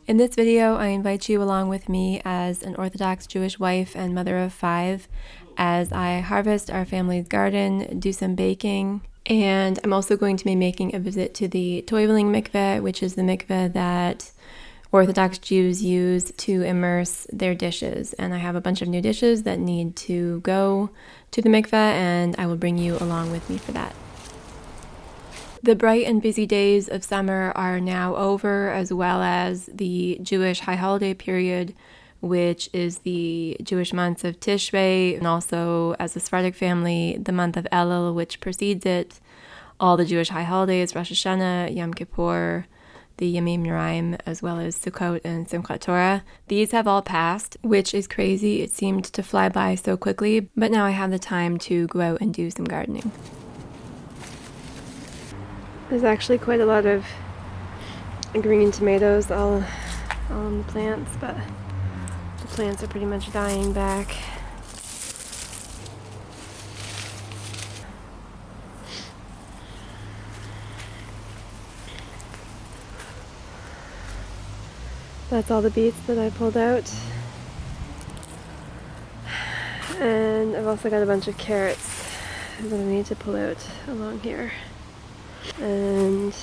In this video, I invite you along with me as an Orthodox Jewish wife and mother of 5 as I harvest our family's garden, do some baking, and I'm also going to be making a visit to the Toiveling mikveh, which is the mikveh that Orthodox Jews use to immerse their dishes. And I have a bunch of new dishes that need to go to the mikveh, and I will bring you along with me for that. The bright and busy days of summer are now over, as well as the Jewish high holiday period, which is the Jewish months of Tishrei, and also, as a Sephardic family, the month of Elul, which precedes it. All the Jewish high holidays, Rosh Hashanah, Yom Kippur, the Yamim Noraim, as well as Sukkot and Simchat Torah. These have all passed, which is crazy. It seemed to fly by so quickly, but now I have the time to go out and do some gardening. There's actually quite a lot of green tomatoes all on the plants, but the plants are pretty much dying back. That's all the beets that I pulled out. And I've also got a bunch of carrots that I need to pull out along here. And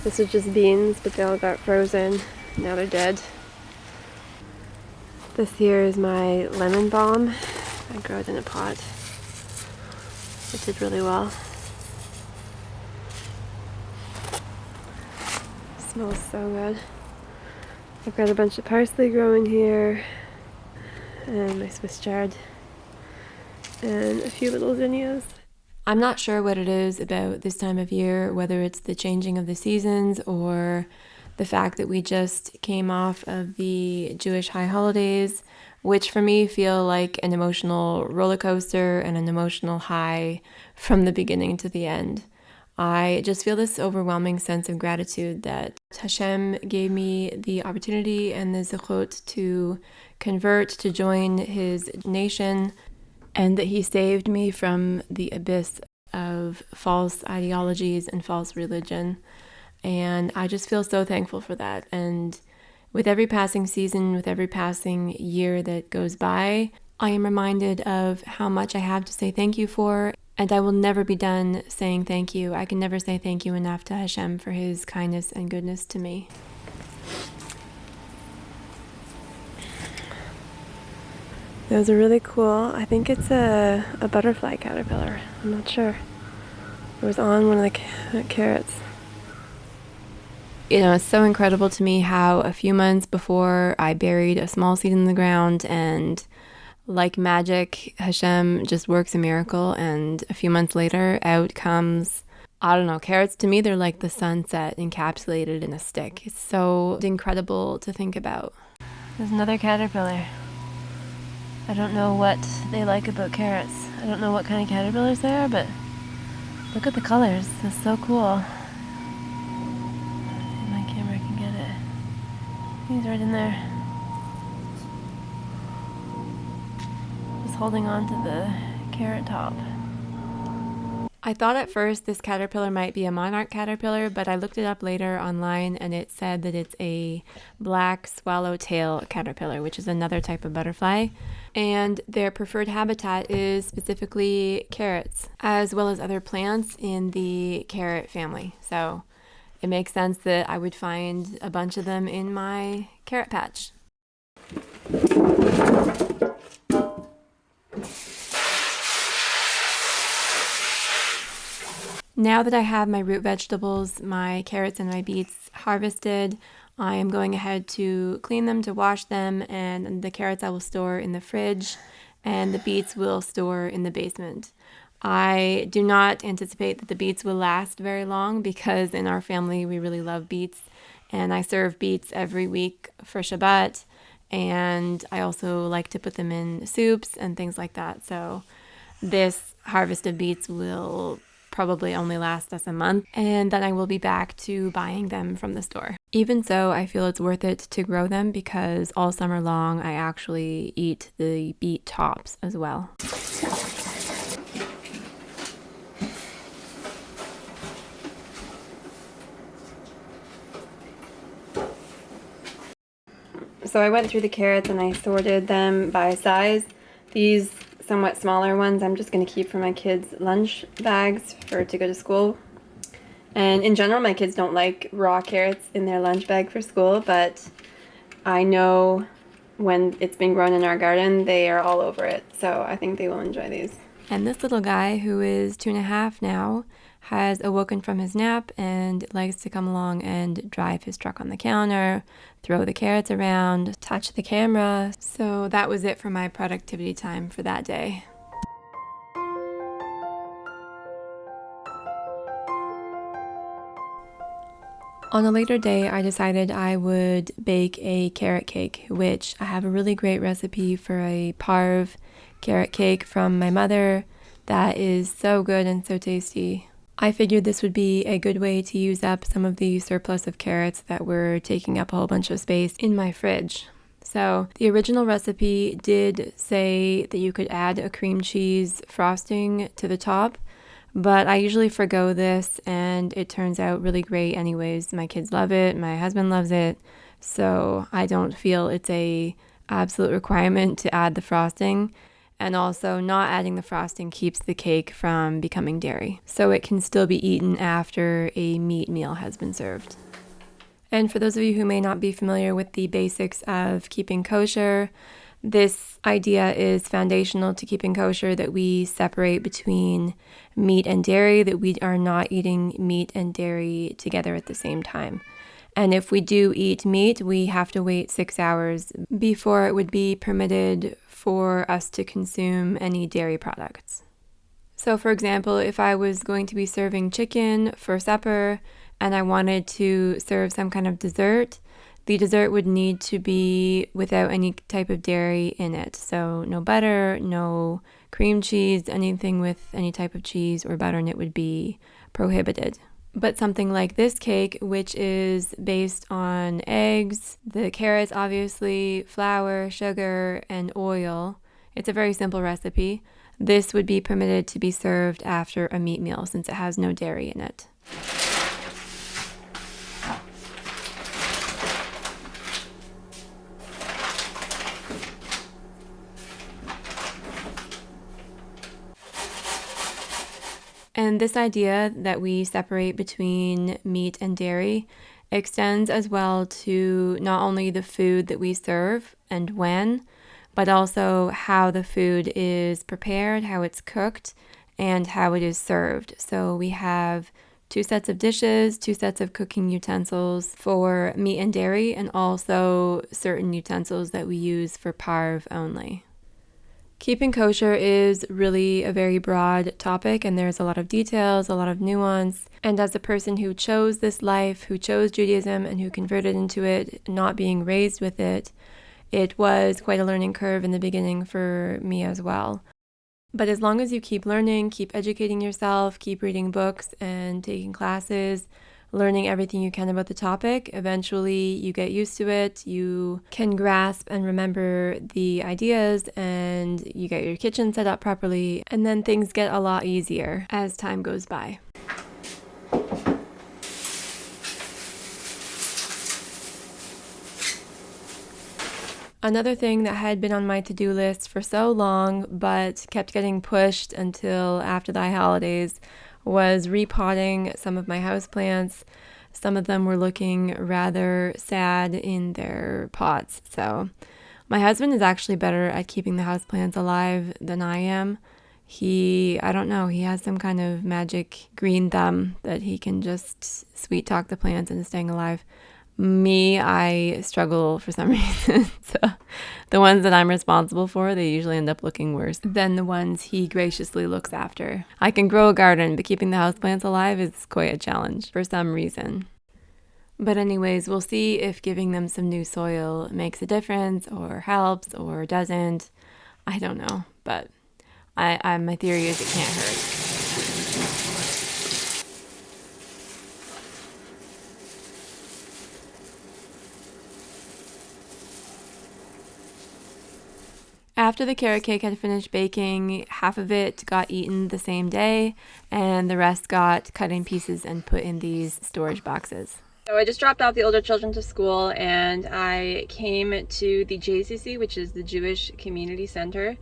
this is just beans, but they all got frozen. Now they're dead. This here is my lemon balm. I grow it in a pot. It did really well. It smells so good. I've got a bunch of parsley growing here, and my Swiss chard, and a few little zinnias. I'm not sure what it is about this time of year, whether it's the changing of the seasons or the fact that we just came off of the Jewish high holidays, which for me feel like an emotional roller coaster and an emotional high from the beginning to the end. I just feel this overwhelming sense of gratitude that Hashem gave me the opportunity and the zechut to convert, to join his nation, and that he saved me from the abyss of false ideologies and false religion. And I just feel so thankful for that. And with every passing season, with every passing year that goes by, I am reminded of how much I have to say thank you for, and I will never be done saying thank you. I can never say thank you enough to Hashem for his kindness and goodness to me. Those are really cool. I think it's a butterfly caterpillar. I'm not sure. It was on one of the carrots. You know, it's so incredible to me how a few months before I buried a small seed in the ground, and like magic, Hashem just works a miracle, and a few months later, out comes, I don't know, carrots. To me, they're like the sunset encapsulated in a stick. It's so incredible to think about. There's another caterpillar. I don't know what they like about carrots. I don't know what kind of caterpillars they are, but look at the colors. It's so cool. If my camera can get it. He's right in there. Just holding on to the carrot top. I thought at first this caterpillar might be a monarch caterpillar, but I looked it up later online and it said that it's a black swallowtail caterpillar, which is another type of butterfly. And their preferred habitat is specifically carrots, as well as other plants in the carrot family. So it makes sense that I would find a bunch of them in my carrot patch. Now that I have my root vegetables, my carrots and my beets harvested, I am going ahead to clean them, to wash them, and the carrots I will store in the fridge, and the beets will store in the basement. I do not anticipate that the beets will last very long because in our family we really love beets, and I serve beets every week for Shabbat, and I also like to put them in soups and things like that. So this harvest of beets will probably only last us a month, and then I will be back to buying them from the store. Even so, I feel it's worth it to grow them because all summer long I actually eat the beet tops as well. So I went through the carrots and I sorted them by size. These somewhat smaller ones I'm just going to keep for my kids' lunch bags to go to school. And in general, my kids don't like raw carrots in their lunch bag for school, but I know when it's been grown in our garden, they are all over it. So I think they will enjoy these. And this little guy, who is 2.5 now, has awoken from his nap and likes to come along and drive his truck on the counter, throw the carrots around, touch the camera. So that was it for my productivity time for that day. On a later day, I decided I would bake a carrot cake, which I have a really great recipe for a parve carrot cake from my mother that is so good and so tasty. I figured this would be a good way to use up some of the surplus of carrots that were taking up a whole bunch of space in my fridge. So the original recipe did say that you could add a cream cheese frosting to the top, but I usually forgo this and it turns out really great anyways. My kids love it, my husband loves it, so I don't feel it's a absolute requirement to add the frosting. And also not adding the frosting keeps the cake from becoming dairy, so it can still be eaten after a meat meal has been served. And for those of you who may not be familiar with the basics of keeping kosher, this idea is foundational to keeping kosher, that we separate between meat and dairy, that we are not eating meat and dairy together at the same time. And if we do eat meat, we have to wait 6 hours before it would be permitted for us to consume any dairy products. So for example, if I was going to be serving chicken for supper and I wanted to serve some kind of dessert, the dessert would need to be without any type of dairy in it. So no butter, no cream cheese, anything with any type of cheese or butter in it would be prohibited. But something like this cake, which is based on eggs, the carrots obviously, flour, sugar, and oil, it's a very simple recipe. This would be permitted to be served after a meat meal since it has no dairy in it. And this idea that we separate between meat and dairy extends as well to not only the food that we serve and when, but also how the food is prepared, how it's cooked, and how it is served. So we have 2 sets of dishes, 2 sets of cooking utensils for meat and dairy, and also certain utensils that we use for parve only. Keeping kosher is really a very broad topic, and there's a lot of details, a lot of nuance. And as a person who chose this life, who chose Judaism and who converted into it, not being raised with it, it was quite a learning curve in the beginning for me as well. But as long as you keep learning, keep educating yourself, keep reading books and taking classes, learning everything you can about the topic, eventually you get used to it, you can grasp and remember the ideas, and you get your kitchen set up properly, and then things get a lot easier as time goes by. Another thing that had been on my to-do list for so long but kept getting pushed until after the holidays was repotting some of my houseplants. Some of them were looking rather sad in their pots. So my husband is actually better at keeping the houseplants alive than I am. I don't know, he has some kind of magic green thumb that he can just sweet talk the plants into staying alive. Me, I struggle for some reason. So the ones that I'm responsible for, they usually end up looking worse than the ones he graciously looks after. I can grow a garden, but keeping the houseplants alive is quite a challenge for some reason. But anyways, we'll see if giving them some new soil makes a difference or helps or doesn't. I don't know, but my theory is it can't hurt. After the carrot cake had finished baking, half of it got eaten the same day, and the rest got cut in pieces and put in these storage boxes. So I just dropped off the older children to school and I came to the JCC, which is the Jewish Community Center.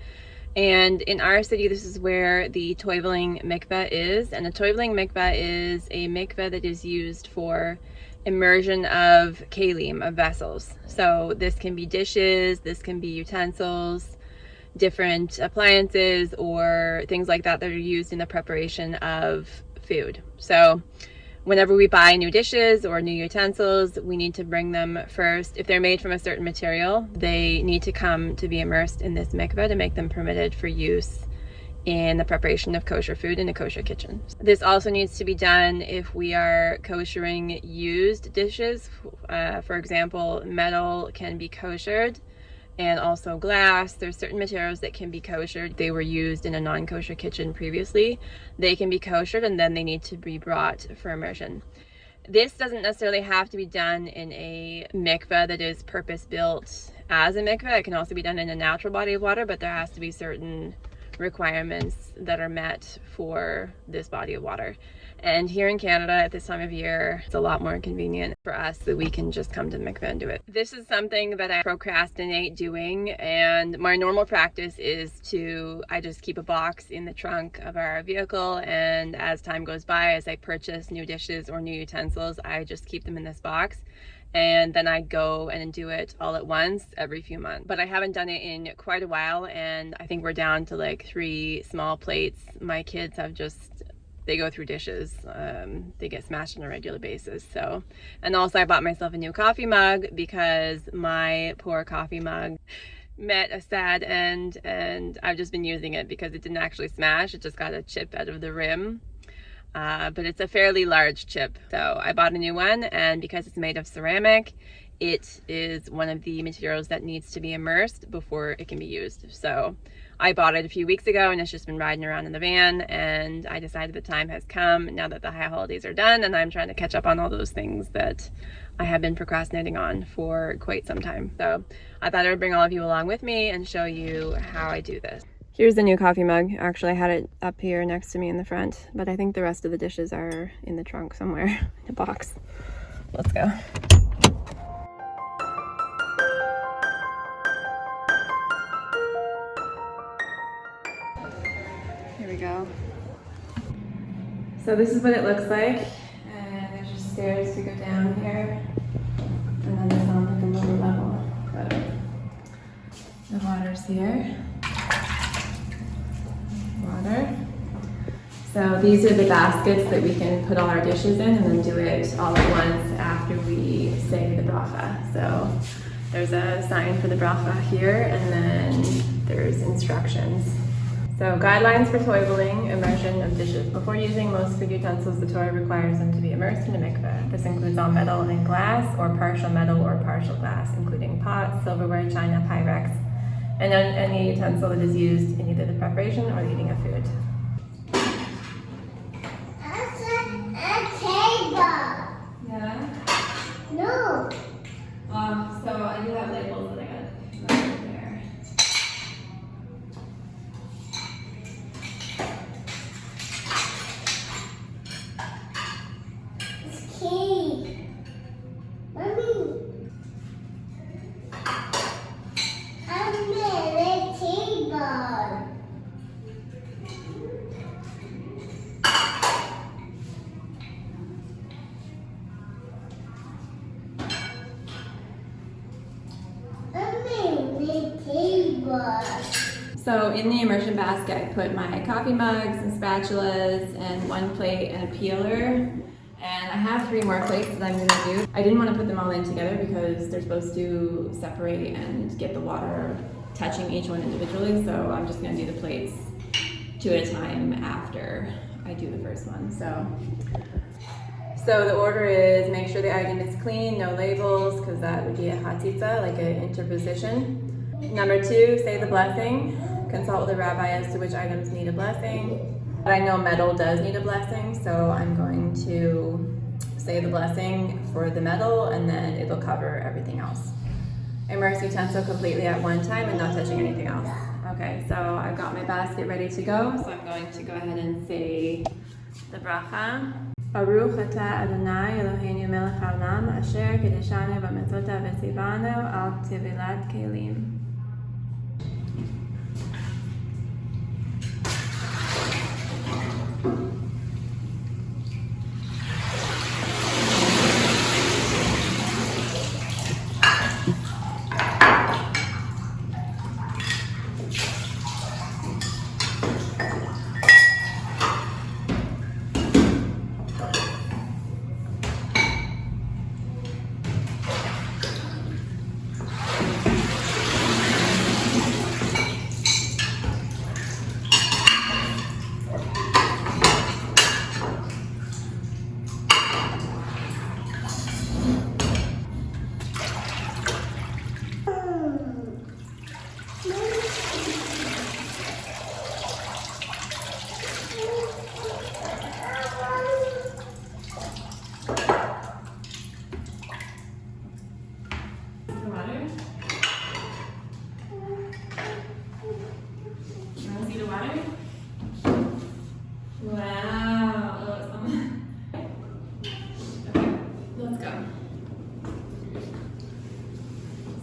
And in our city, this is where the toiveling mikveh is. And a toiveling mikveh is a mikveh that is used for immersion of kalim, of vessels. So this can be dishes, this can be utensils, different appliances, or things like that that are used in the preparation of food. So whenever we buy new dishes or new utensils, we need to bring them first. If they're made from a certain material, they need to come to be immersed in this mikveh to make them permitted for use in the preparation of kosher food in a kosher kitchen. This also needs to be done if we are koshering used dishes. For example, metal can be koshered, and also glass. There's certain materials that can be koshered. They were used in a non-kosher kitchen previously. They can be koshered and then they need to be brought for immersion. This doesn't necessarily have to be done in a mikveh that is purpose-built as a mikveh. It can also be done in a natural body of water, but there has to be certain requirements that are met for this body of water. And here in Canada at this time of year, it's a lot more convenient for us that we can just come to the mikveh and do it. This is something that I procrastinate doing, and my normal practice is I just keep a box in the trunk of our vehicle, and as time goes by, as I purchase new dishes or new utensils, I just keep them in this box. And then I go and do it all at once every few months. But I haven't done it in quite a while, and I think we're down to like 3 small plates. My kids have they go through dishes. They get smashed on a regular basis. So, and also I bought myself a new coffee mug because my poor coffee mug met a sad end, and I've just been using it because it didn't actually smash. It just got a chip out of the rim. But it's a fairly large chip. So I bought a new one, and because it's made of ceramic, it is one of the materials that needs to be immersed before it can be used. So I bought it a few weeks ago, and it's just been riding around in the van, and I decided the time has come now that the high holidays are done, and I'm trying to catch up on all those things that I have been procrastinating on for quite some time. So I thought I would bring all of you along with me and show you how I do this. Here's the new coffee mug. Actually, I had it up here next to me in the front, but I think the rest of the dishes are in the trunk somewhere in a box. Let's go. Here we go. So this is what it looks like, and there's just stairs to go down here, and then there's on like a lower level, but the water's here. Water. So these are the baskets that we can put all our dishes in and then do it all at once after we say the bracha. So there's a sign for the bracha here, and then there's instructions. So guidelines for toiveling, immersion of dishes. Before using most food utensils, the Torah requires them to be immersed in a mikveh. This includes all metal and glass, or partial metal or partial glass, including pots, silverware, china, pyrex, and any utensil that is used in either the preparation or the eating of food. That's a table. Yeah? No. So I do have labels that I got right there. It's cake. Mommy. I made a table. So in the immersion basket, I put my coffee mugs and spatulas and 1 plate and a peeler. And I have 3 more plates that I'm gonna do. I didn't want to put them all in together because they're supposed to separate and get the water touching each one individually. So I'm just gonna do the plates 2 at a time after I do the first one. So the order is make sure the item is clean, no labels, because that would be a hatzitza, like an interposition. Number 2, say the blessing. Consult with the rabbi as to which items need a blessing. But I know metal does need a blessing, so I'm going to say the blessing for the metal, and then it'll cover everything else. Immerse utensil completely at one time and not touching anything else. Okay, so I've got my basket ready to go, so I'm going to go ahead and say the bracha. Baruch atah Adonai Eloheinu melech haolam asher kiddushanu b'mitzvotav v'tzivanu al tevilat kelim.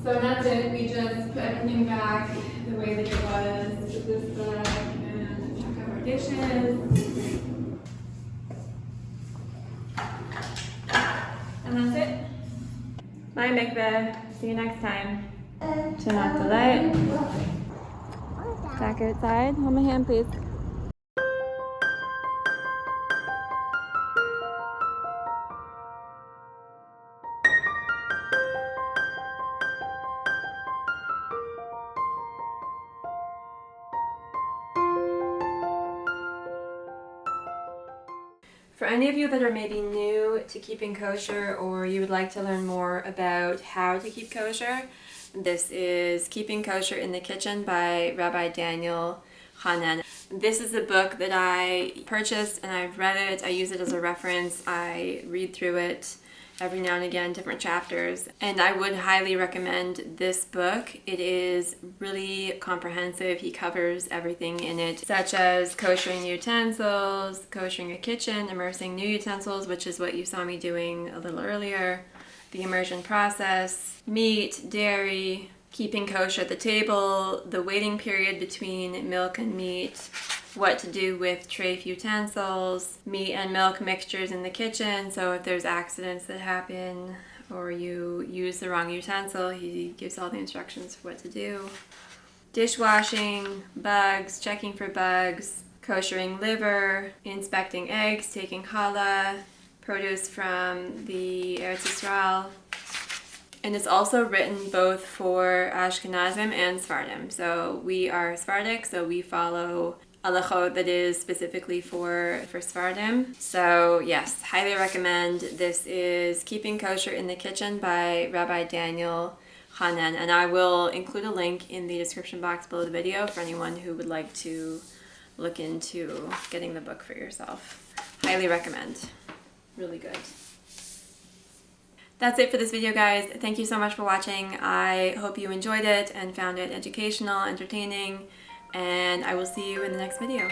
So that's it, we just put everything back the way that it was, put this back and check out our dishes. And that's it. My mikveh, see you next time. Shabbat delight. Back outside, hold my hand please. For any of you that are maybe new to keeping kosher, or you would like to learn more about how to keep kosher, this is Keeping Kosher in the Kitchen by Rabbi Daniel Hanan. This is a book that I purchased and I've read it. I use it as a reference. I read through it every now and again, different chapters. And I would highly recommend this book. It is really comprehensive. He covers everything in it, such as koshering utensils, koshering a kitchen, immersing new utensils, which is what you saw me doing a little earlier, the immersion process, meat, dairy, keeping kosher at the table, the waiting period between milk and meat, what to do with trafe utensils, meat and milk mixtures in the kitchen, so if there's accidents that happen or you use the wrong utensil, he gives all the instructions for what to do. Dishwashing, bugs, checking for bugs, koshering liver, inspecting eggs, taking challah, produce from the Eretz Yisrael. And it's also written both for Ashkenazim and Sephardim. So we are Sephardic, so we follow halachot that is specifically for Sephardim. So yes, highly recommend. This is Keeping Kosher in the Kitchen by Rabbi Daniel Hanan, and I will include a link in the description box below the video for anyone who would like to look into getting the book for yourself. Highly recommend. Really good. That's it for this video, guys. Thank you so much for watching. I hope you enjoyed it and found it educational, entertaining, and I will see you in the next video.